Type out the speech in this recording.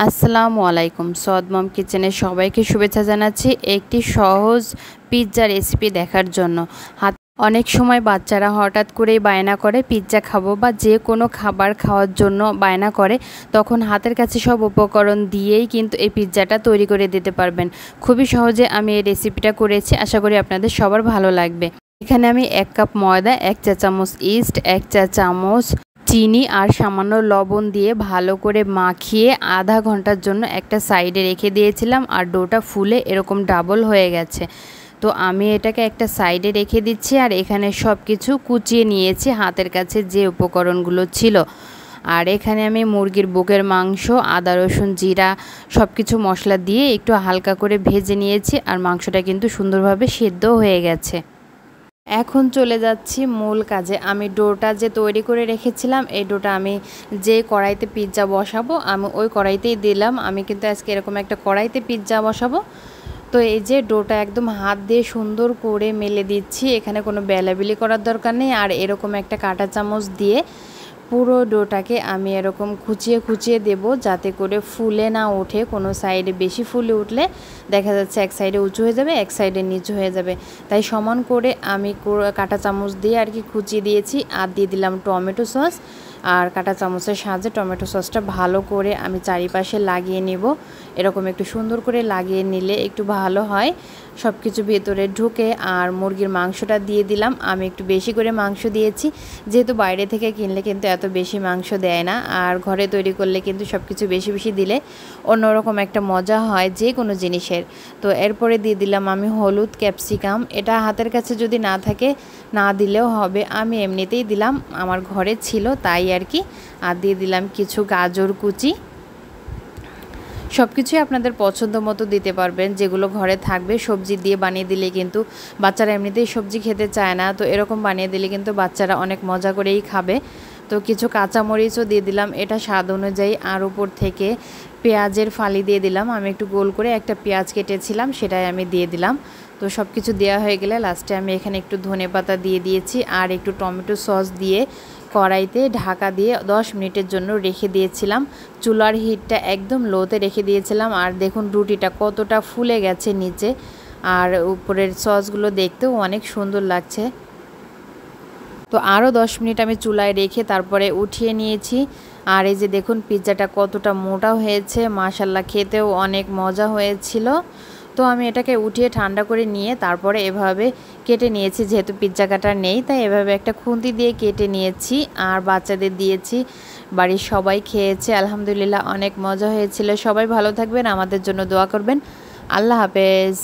আসসালামু আলাইকুম। সৌদ মম কিচেনে সবাইকে শুভেচ্ছা জানাচ্ছি একটি সহজ পিৎজা রেসিপি দেখার জন্য। অনেক সময় বাচ্চারা হঠাৎ করেই বায়না করে পিৎজা খাবো বা যে কোনো খাবার খাওয়ার জন্য বায়না করে, তখন হাতের কাছে সব উপকরণ দিয়েই কিন্তু এই পিৎজাটা তৈরি করে দিতে পারবেন। খুবই সহজে আমি এই রেসিপিটা করেছি, আশা করি আপনাদের সবার ভালো লাগবে। এখানে আমি 1 কাপ ময়দা, 1 চা চামচ ইস্ট, 1 চা চামচ চিনি আর সামান্য লবণ দিয়ে ভালো করে মাখিয়ে আধা ঘন্টার জন্য একটা সাইডে রেখে দিয়েছিলাম। আর ডোটা ফুলে এরকম ডাবল হয়ে গেছে, তো আমি এটাকে একটা সাইডে রেখে দিচ্ছি। আর এখানে সব কিছু কুচিয়ে নিয়েছি হাতের কাছে যে উপকরণগুলো ছিল। আর এখানে আমি মুরগির বুকের মাংস, আদা রসুন জিরা সব কিছু মশলা দিয়ে একটু হালকা করে ভেজে নিয়েছি। আর মাংসটা কিন্তু সুন্দরভাবে সেদ্ধ হয়ে গেছে। এখন চলে যাচ্ছি মূল কাজে। আমি ডোটা যে তৈরি করে রেখেছিলাম, এই ডোটা আমি যে কড়াইতে পিৎজা বসাবো আমি ওই কড়াইতেই দিলাম। আমি কিন্তু আজকে এরকম একটা কড়াইতে পিৎজা বসাবো। তো এই যে ডোটা একদম হাত দিয়ে সুন্দর করে মেলে দিচ্ছি, এখানে কোনো বেলাবেলি করার দরকার নেই। আর এরকম একটা কাঁটা চামচ দিয়ে পুরো ডোটাকে আমি এরকম খুঁচিয়ে খুঁচিয়ে দেব, যাতে করে ফুলে না ওঠে। কোনো সাইডে বেশি ফুলে উঠলে দেখা যাচ্ছে এক সাইডে উঁচু হয়ে যাবে, এক সাইডে নিচু হয়ে যাবে। তাই সমান করে আমি কাঁটা চামচ দিয়ে আর কি খুঁচিয়ে দিয়েছি। আর দিয়ে দিলাম টমেটো সস। আর কাঁটা চামচের সাহায্যে টমেটো সসটা ভালো করে আমি চারিপাশে লাগিয়ে নেব। এরকম একটু সুন্দর করে লাগিয়ে নিলে একটু ভালো হয়, সব কিছু ভেতরে ঢুকে। আর মুরগির মাংসটা দিয়ে দিলাম। আমি একটু বেশি করে মাংস দিয়েছি, যেহেতু বাইরে থেকে কিনলে কিন্তু এত বেশি মাংস দেয় না। আর ঘরে তৈরি করলে কিন্তু সব কিছু বেশি বেশি দিলে অন্যরকম একটা মজা হয় যে কোনো জিনিসের। তো এরপরে দিয়ে দিলাম আমি হলুদ, ক্যাপসিকাম। এটা হাতের কাছে যদি না থাকে না দিলেও হবে, আমি এমনিতেই দিলাম, আমার ঘরে ছিল তাই আর কি। আর দিয়ে দিলাম কিছু গাজর কুচি। সব কিছুই আপনাদের পছন্দ মতো দিতে পারবেন, যেগুলো ঘরে থাকবে। সবজি দিয়ে বানিয়ে দিলে কিন্তু বাচ্চারা এমনিতেই সবজি খেতে চায় না, তো এরকম বানিয়ে দিলে কিন্তু বাচ্চারা অনেক মজা করেই খাবে। তো কিছু কাঁচামরিচও দিয়ে দিলাম, এটা স্বাদ অনুযায়ী। আর উপর থেকে পেঁয়াজের ফালি দিয়ে দিলাম। আমি একটু গোল করে একটা পেঁয়াজ কেটেছিলাম, সেটাই আমি দিয়ে দিলাম। তো সব কিছু দেওয়া হয়ে গেলে লাস্টে আমি এখানে একটু ধনেপাতা দিয়ে দিয়েছি। আর একটু টমেটো সস দিয়ে কড়াইতে ঢাকা দিয়ে 10 মিনিটের জন্য রেখে দিয়েছিলাম। চুলার হিটটা একদম লোতে রেখে দিয়েছিলাম। আর দেখুন রুটিটা কতটা ফুলে গেছে নিচে, আর উপরের সসগুলো দেখতেও অনেক সুন্দর লাগছে। তো আরও 10 মিনিট আমি চুলায় রেখে তারপরে উঠিয়ে নিয়েছি। আর এই যে দেখুন পিৎজাটা কতটা মোটা হয়েছে, মাশাল্লাহ খেতেও অনেক মজা হয়েছিল। তো আমি এটাকে উঠিয়ে ঠান্ডা করে নিয়ে তারপরে এভাবে কেটে নিয়েছি, যেহেতু পিৎজা কাটার নেই তাই এভাবে একটা খুন্তি দিয়ে কেটে নিয়েছি। আর বাচ্চাদের দিয়েছি, বাড়ির সবাই খেয়েছে, আলহামদুলিল্লাহ অনেক মজা হয়েছিল। সবাই ভালো থাকবেন, আমাদের জন্য দোয়া করবেন। আল্লাহ হাফেজ।